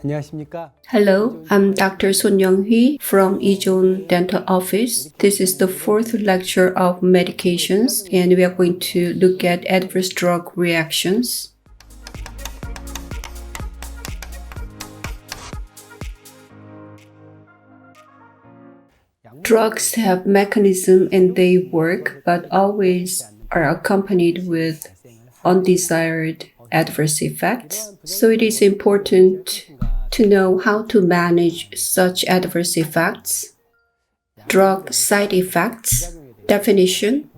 안녕하십니까? Hello, I'm Dr. Sun Young-hee from Ijeon Dental Office. This is the fourth lecture of medications, and we are going to look at adverse drug reactions. Drugs have mechanism and they work, but always are accompanied with undesired adverse effects. So it is important to know how to manage such adverse effects. Drug side effects. Definition.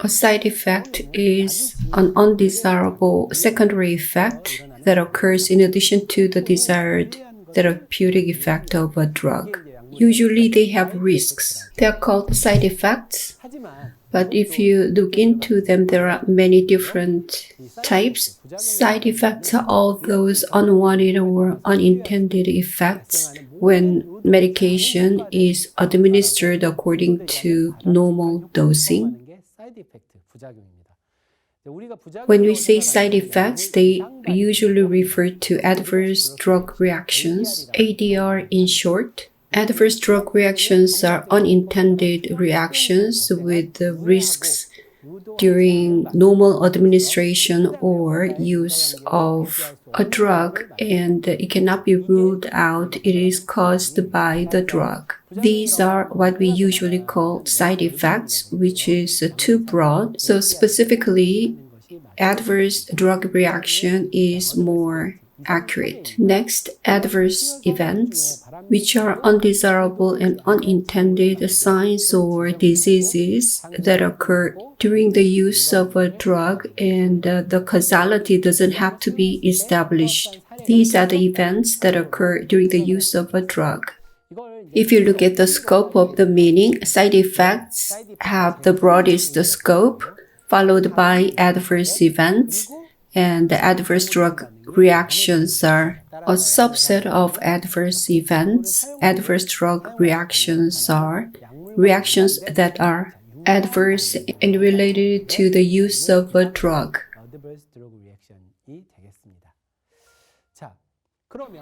A side effect is an undesirable secondary effect that occurs in addition to the desired therapeutic effect of a drug. Usually they have risks. They are called side effects. But if you look into them, there are many different types. Side effects are all those unwanted or unintended effects when medication is administered according to normal dosing. When we say side effects, they usually refer to adverse drug reactions, ADR in short. Adverse drug reactions are unintended reactions with the risks during normal administration or use of a drug, and it cannot be ruled out it is caused by the drug. These are what we usually call side effects, which is too broad. So specifically, adverse drug reaction is more accurate. Next, adverse events, which are undesirable and unintended signs or diseases that occur during the use of a drug, and the causality doesn't have to be established. These are the events that occur during the use of a drug. If you look at the scope of the meaning, side effects have the broadest scope, followed by adverse events, and the adverse drug reactions are a subset of adverse events. Adverse drug reactions are reactions that are adverse and related to the use of a drug.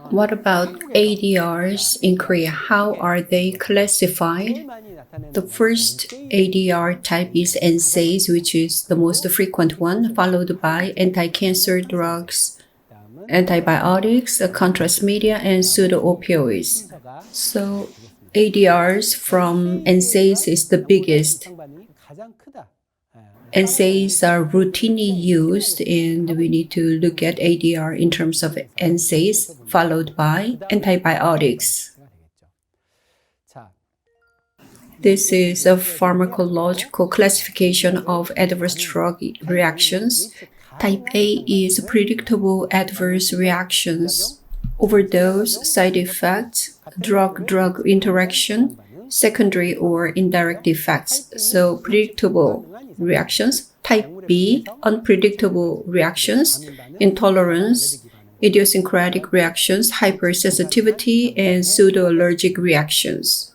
What about ADRs in Korea? How are they classified? The first ADR type is NSAIDs, which is the most frequent one, followed by anti-cancer drugs, antibiotics, contrast media, and pseudo-opioids. So ADRs from NSAIDs is the biggest. NSAIDs are routinely used, and we need to look at ADR in terms of NSAIDs, followed by antibiotics. This is a pharmacological classification of adverse drug reactions. Type A is predictable adverse reactions, overdose, side effects, drug-drug interaction, secondary or indirect effects. So predictable reactions. Type B, unpredictable reactions, intolerance, idiosyncratic reactions, hypersensitivity, and pseudo-allergic reactions.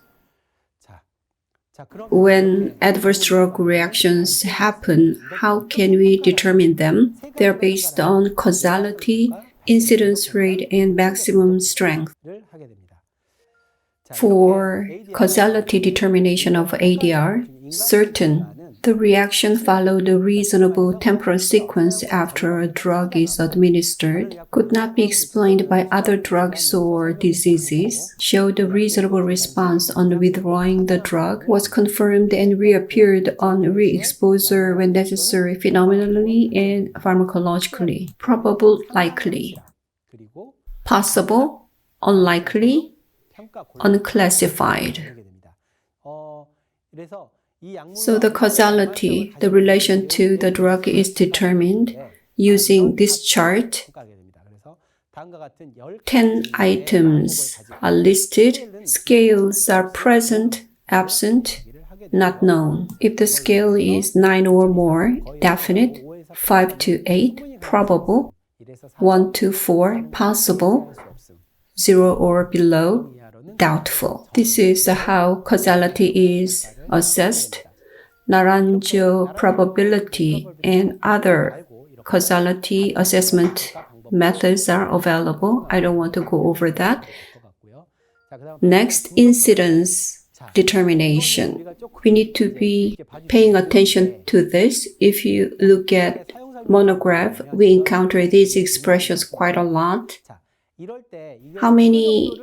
When adverse drug reactions happen, how can we determine them? They're based on causality, incidence rate, and maximum strength. For causality determination of ADR, certain the reaction followed a reasonable temporal sequence after a drug is administered, could not be explained by other drugs or diseases, showed a reasonable response on withdrawing the drug, was confirmed and reappeared on re-exposure when necessary phenomenally and pharmacologically. Probable, likely. Possible, unlikely, unclassified. So the causality, the relation to the drug is determined using this chart. 10 items are listed. Scales are present, absent, not known. If the scale is 9 or more, definite, 5 to 8, probable, 1 to 4, possible, 0 or below, doubtful. This is how causality is assessed. Naranjo probability and other causality assessment methods are available. I don't want to go over that. Next, incidence determination. We need to be paying attention to this. If you look at monograph, we encounter these expressions quite a lot. How many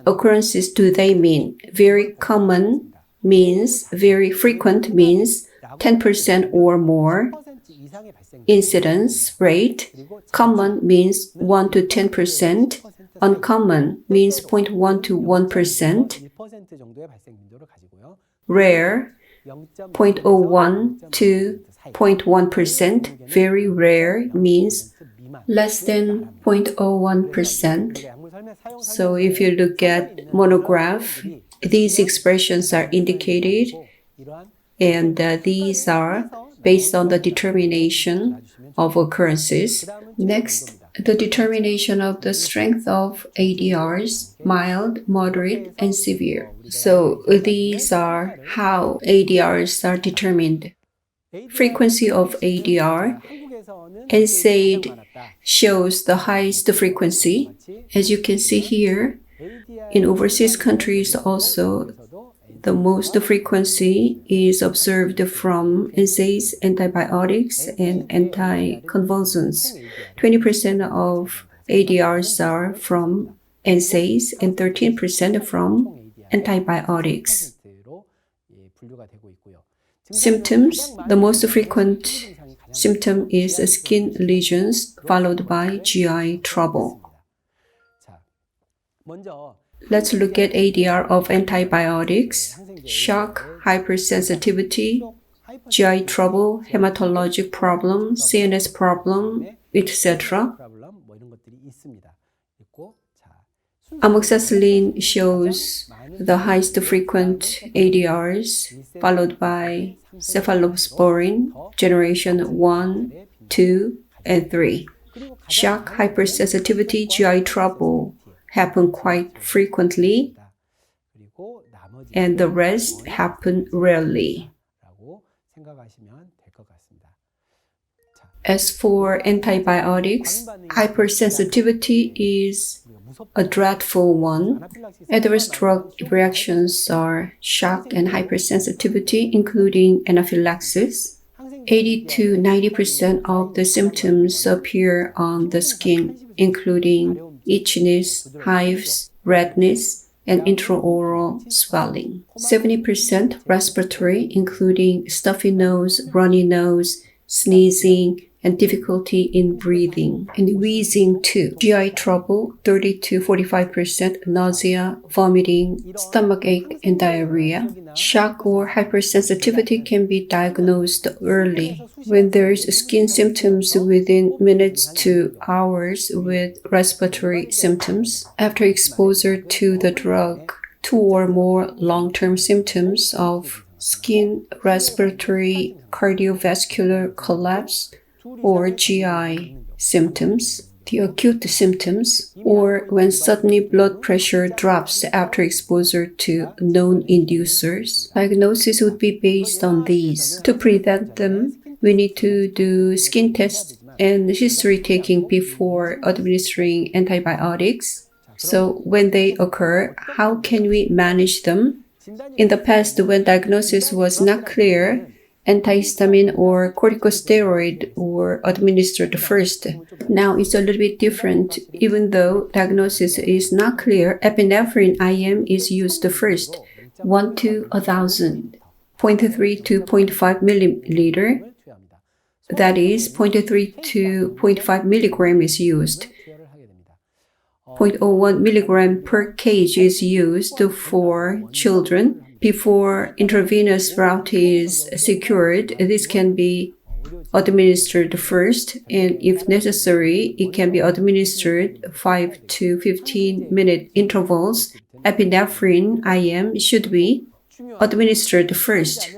occurrences do they mean? Very common means, very frequent means 10% or more. Incidence rate, common means 1 to 10%. Uncommon means 0.1 to 1%. Rare, 0.01 to 0.1%. Very rare means less than 0.01%. So if you look at monograph, these expressions are indicated, and these are based on the determination of occurrences. Next, the determination of the strength of ADRs, mild, moderate, and severe. So these are how ADRs are determined. Frequency of ADR, NSAID shows the highest frequency. As you can see here, in overseas countries also, the most frequency is observed from NSAIDs, antibiotics, and anticonvulsants. 20% of ADRs are from NSAIDs and 13% from antibiotics. Symptoms. The most frequent symptom is skin lesions, followed by GI trouble. Let's look at ADR of antibiotics. Shock, hypersensitivity, GI trouble, hematologic problem, CNS problem, etc. Amoxicillin shows the highest frequent ADRs, followed by cephalosporin, generation 1, 2, and 3. Shock, hypersensitivity, GI trouble happen quite frequently, and the rest happen rarely. As for antibiotics, hypersensitivity is a dreadful one. Adverse drug reactions are shock and hypersensitivity, including anaphylaxis. 80 to 90% of the symptoms appear on the skin, including itchiness, hives, redness, and intraoral swelling. 70% respiratory, including stuffy nose, runny nose, sneezing, and difficulty in breathing, and wheezing too. GI trouble, 30 to 45%, nausea, vomiting, stomachache, and diarrhea. Shock or hypersensitivity can be diagnosed early when there's skin symptoms within minutes to hours with respiratory symptoms. After exposure to the drug, 2 or more long-term symptoms of skin, respiratory, cardiovascular collapse, or GI symptoms, the acute symptoms, or when suddenly blood pressure drops after exposure to known inducers. Diagnosis would be based on these. To prevent them, we need to do skin tests and history taking before administering antibiotics. So when they occur, how can we manage them? In the past, when diagnosis was not clear, antihistamine or corticosteroid were administered first. Now it's a little bit different. Even though diagnosis is not clear, epinephrine IM is used first, 1 to 1,000, 0.3 to 0.5 milliliter. That is, 0.3 to 0.5 milligram is used. 0.01 milligram per kg is used for children. Before intravenous route is secured, this can be administered first, and if necessary, it can be administered 5 to 15-minute intervals. Epinephrine IM should be administered first.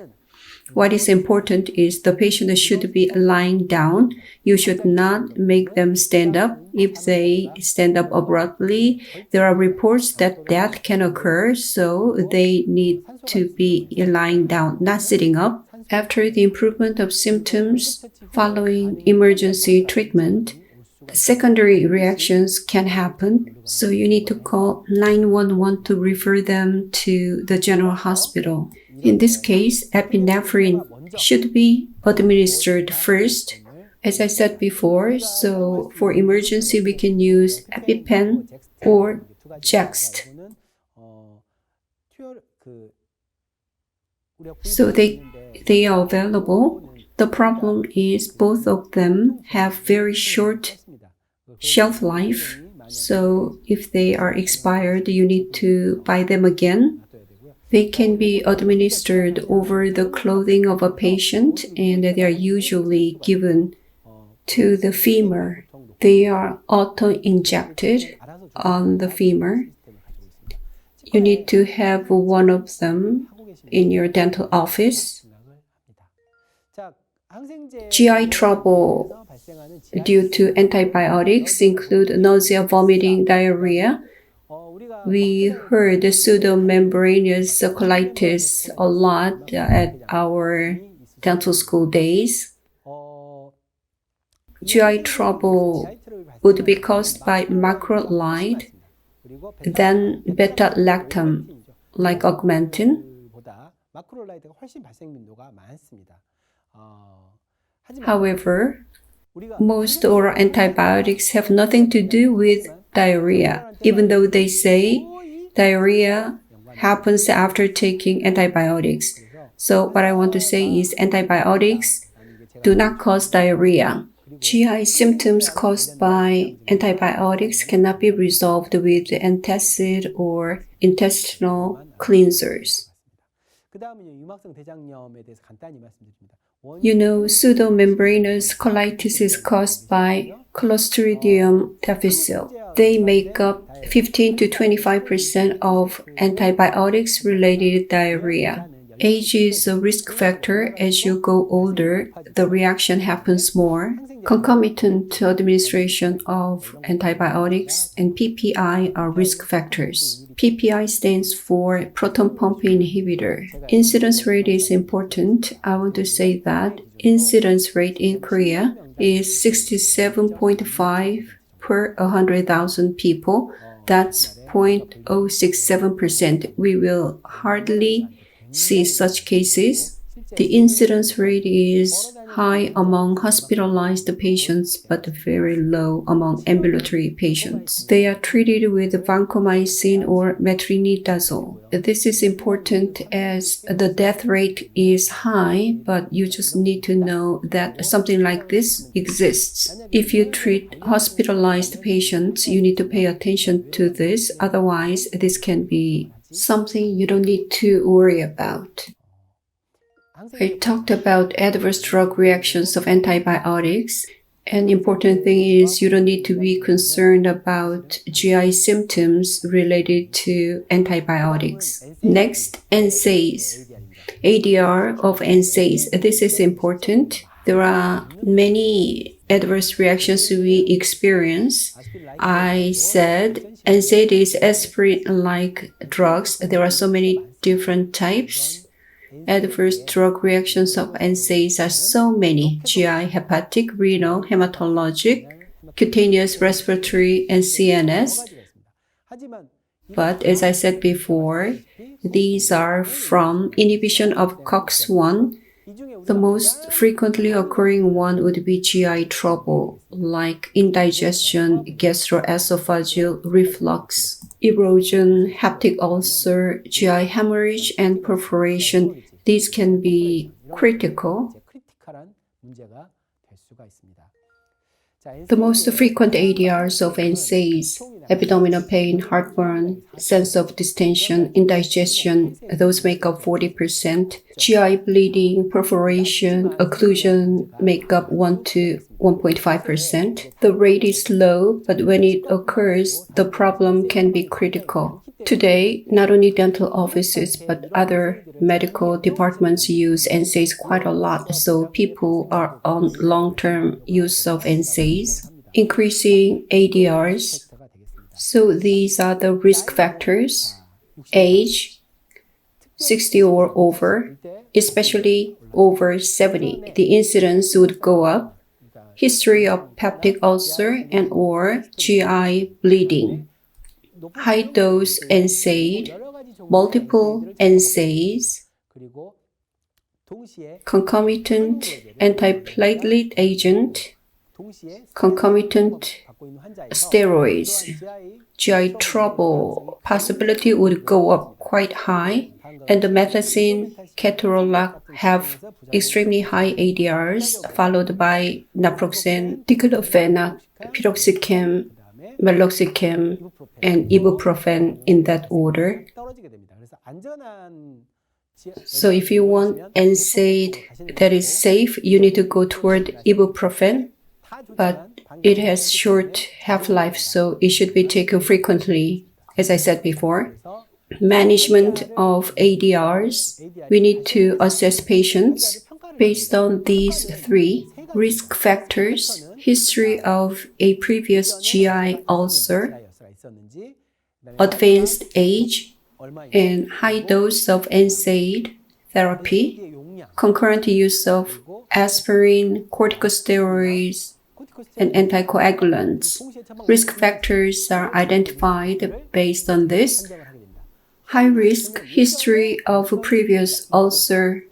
What is important is the patient should be lying down. You should not make them stand up. If they stand up abruptly, there are reports that death can occur, so they need to be lying down, not sitting up. After the improvement of symptoms following emergency treatment, secondary reactions can happen, so you need to call 911 to refer them to the general hospital. In this case, epinephrine should be administered first. As I said before, so for emergency, we can use EpiPen or Jext. So they are available. The problem is both of them have very short shelf life. So if they are expired, you need to buy them again. They can be administered over the clothing of a patient, and they are usually given to the femur. They are auto-injected on the femur. You need to have one of them in your dental office. GI trouble due to antibiotics include nausea, vomiting, diarrhea. We heard pseudomembranous colitis a lot at our dental school days. GI trouble would be caused by macrolide, then beta-lactam, like augmentin. However, most oral antibiotics have nothing to do with diarrhea, even though they say diarrhea happens after taking antibiotics. So what I want to say is antibiotics do not cause diarrhea. GI symptoms caused by antibiotics cannot be resolved with antacid or intestinal cleansers. You know, pseudomembranous colitis is caused by Clostridium difficile. They make up 15 to 25% of antibiotics-related diarrhea. Age is a risk factor. As you go older, the reaction happens more. Concomitant administration of antibiotics and PPI are risk factors. PPI stands for proton pump inhibitor. Incidence rate is important. I want to say that incidence rate in Korea is 67.5 per 100,000 people. That's 0.067%. We will hardly see such cases. The incidence rate is high among hospitalized patients but very low among ambulatory patients. They are treated with vancomycin or metronidazole. This is important as the death rate is high, but you just need to know that something like this exists. If you treat hospitalized patients, you need to pay attention to this. Otherwise, this can be something you don't need to worry about. I talked about adverse drug reactions of antibiotics. An important thing is you don't need to be concerned about GI symptoms related to antibiotics. Next, NSAIDs. ADR of NSAIDs. This is important. There are many adverse reactions we experience. I said NSAID is aspirin-like drugs. There are so many different types. Adverse drug reactions of NSAIDs are so many: GI, hepatic, renal, hematologic, cutaneous, respiratory, and CNS. But as I said before, these are from inhibition of COX-1. The most frequently occurring one would be GI trouble, like indigestion, gastroesophageal reflux, erosion, hepatic ulcer, GI hemorrhage, and perforation. These can be critical. The most frequent ADRs of NSAIDs: abdominal pain, heartburn, sense of distension, indigestion, those make up 40%. GI bleeding, perforation, occlusion make up 1 to 1.5%. The rate is low, but when it occurs, the problem can be critical. Today, not only dental offices but other medical departments use NSAIDs quite a lot, so people are on long-term use of NSAIDs, increasing ADRs. So these are the risk factors: age, 60 or over, especially over 70. The incidence would go up. history of peptic ulcer and or GI bleeding, high-dose NSAID, multiple NSAIDs, concomitant antiplatelet agent, concomitant steroids. GI trouble possibility would go up quite high, and the methicillin, ketorolac have extremely high ADRs, followed by naproxen, diclofenac, piroxicam, meloxicam, and ibuprofen in that order. So if you want NSAID that is safe, you need to go toward ibuprofen, but it has short half-life, so it should be taken frequently, as I said before. Management of ADRs, we need to assess patients based on these three risk factors: history of a previous GI ulcer, advanced age, and high dose of NSAID therapy, concurrent use of aspirin, corticosteroids, and anticoagulants. Risk factors are identified based on this. High risk, history of previous ulcer,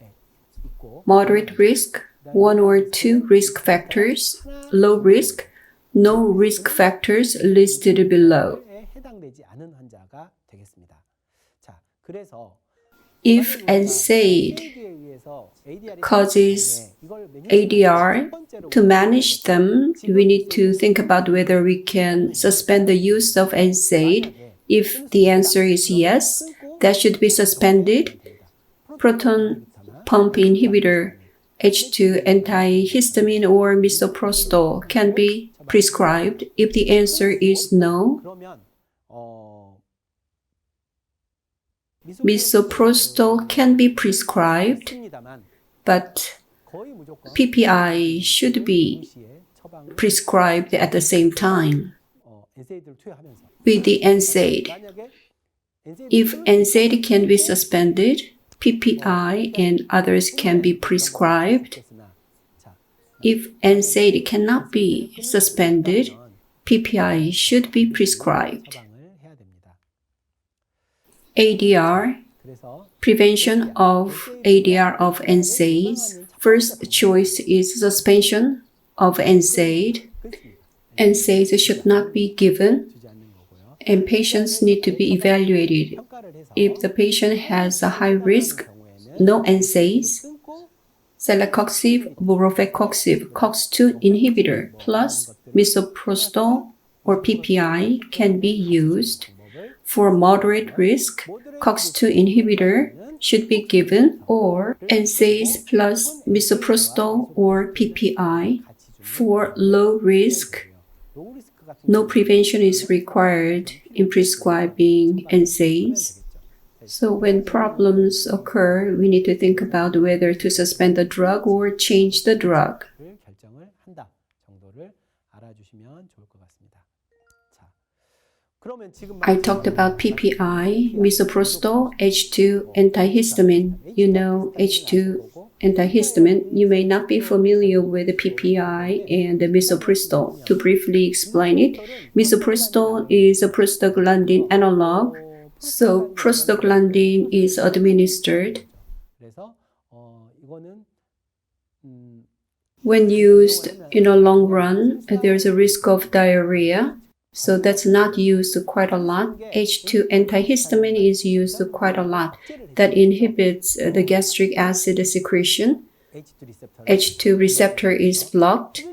moderate risk, 1 or 2 risk factors, low risk, no risk factors listed below. If NSAID causes ADR, to manage them, we need to think about whether we can suspend the use of NSAID. If the answer is yes, that should be suspended. Proton pump inhibitor, H2 antihistamine or misoprostol can be prescribed. If the answer is no, misoprostol can be prescribed, but PPI should be prescribed at the same time with the NSAID. If NSAID can be suspended, PPI and others can be prescribed. If NSAID cannot be suspended, PPI should be prescribed. ADR, prevention of ADR of NSAIDs. First choice is suspension of NSAID. NSAIDs should not be given, and patients need to be evaluated. If the patient has a high risk, no NSAIDs, celecoxib, rofecoxib, COX-2 inhibitor plus misoprostol or PPI can be used. For moderate risk, COX-2 inhibitor should be given, or NSAIDs plus misoprostol or PPI. For low risk, no prevention is required in prescribing NSAIDs. So when problems occur, we need to think about whether to suspend the drug or change the drug. I talked about PPI, misoprostol, H2 antihistamine. You know H2 antihistamine. You may not be familiar with the PPI and the misoprostol. To briefly explain it, misoprostol is a prostaglandin analog. So prostaglandin is administered. When used in a long run, there's a risk of diarrhea. So that's not used quite a lot. H2 antihistamine is used quite a lot. That inhibits the gastric acid secretion. H2 receptor is blocked.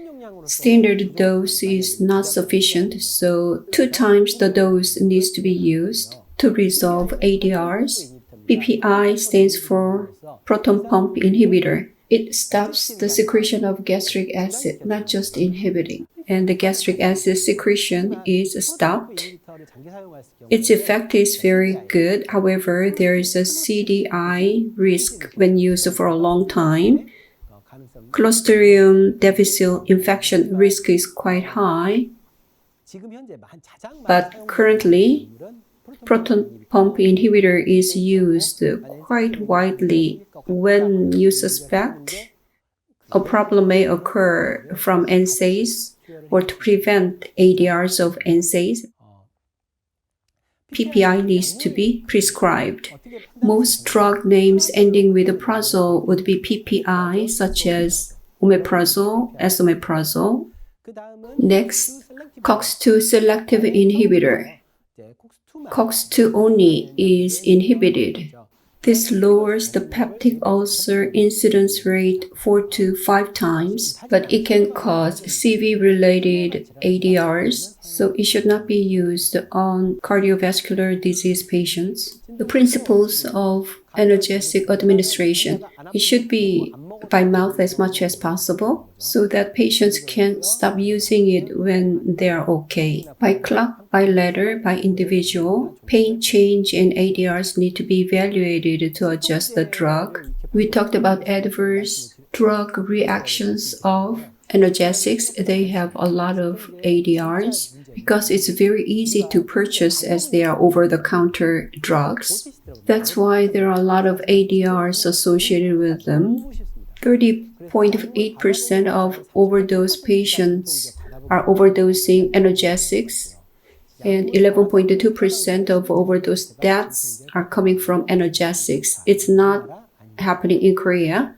Standard dose is not sufficient, so 2 times the dose needs to be used to resolve ADRs. PPI stands for proton pump inhibitor. It stops the secretion of gastric acid, not just inhibiting. And the gastric acid secretion is stopped. Its effect is very good. However, there is a CDI risk when used for a long time. Clostridium difficile infection risk is quite high. But currently, proton pump inhibitor is used quite widely when you suspect A problem may occur from NSAIDs, or to prevent ADRs of NSAIDs, PPI needs to be prescribed. Most drug names ending with prazole would be PPI, such as omeprazole, esomeprazole. Next, COX-2 selective inhibitor. COX-2 only is inhibited. This lowers the peptic ulcer incidence rate 4 to 5 times, but it can cause CV-related ADRs, so it should not be used on cardiovascular disease patients. The principles of analgesic administration. It should be by mouth as much as possible so that patients can stop using it when they are okay. By clock, by letter, by individual, pain change and ADRs need to be evaluated to adjust the drug. We talked about adverse drug reactions of analgesics. They have a lot of ADRs because it's very easy to purchase as they are over-the-counter drugs. That's why there are a lot of ADRs associated with them. 30.8% of overdose patients are overdosing analgesics, and 11.2% of overdose deaths are coming from analgesics. It's not happening in Korea.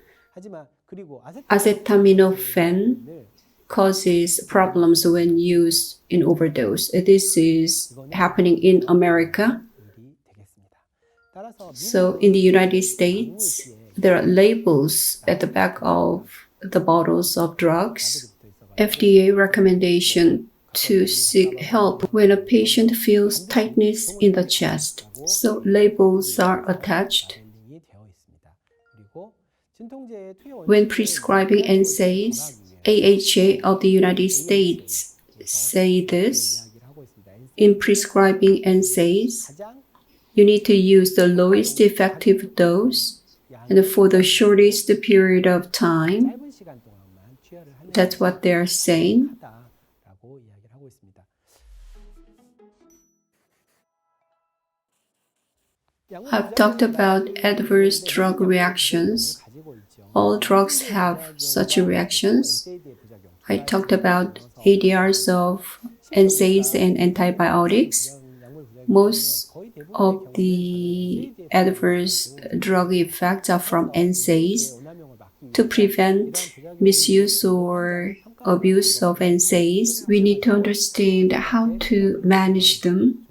Acetaminophen causes problems when used in overdose. This is happening in America. So in the United States, there are labels at the back of the bottles of drugs. FDA recommendation to seek help when a patient feels tightness in the chest. So labels are attached. When prescribing NSAIDs, AHA of the United States say this: in prescribing NSAIDs, you need to use the lowest effective dose and for the shortest period of time. That's what they're saying. I've talked about adverse drug reactions. All drugs have such reactions. I talked about ADRs of NSAIDs and antibiotics. Most of the adverse drug effects are from NSAIDs. To prevent misuse or abuse of NSAIDs, we need to understand how to manage them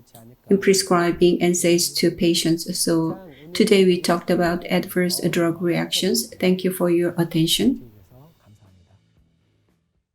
in prescribing NSAIDs to patients. So today we talked about adverse drug reactions. Thank you for your attention.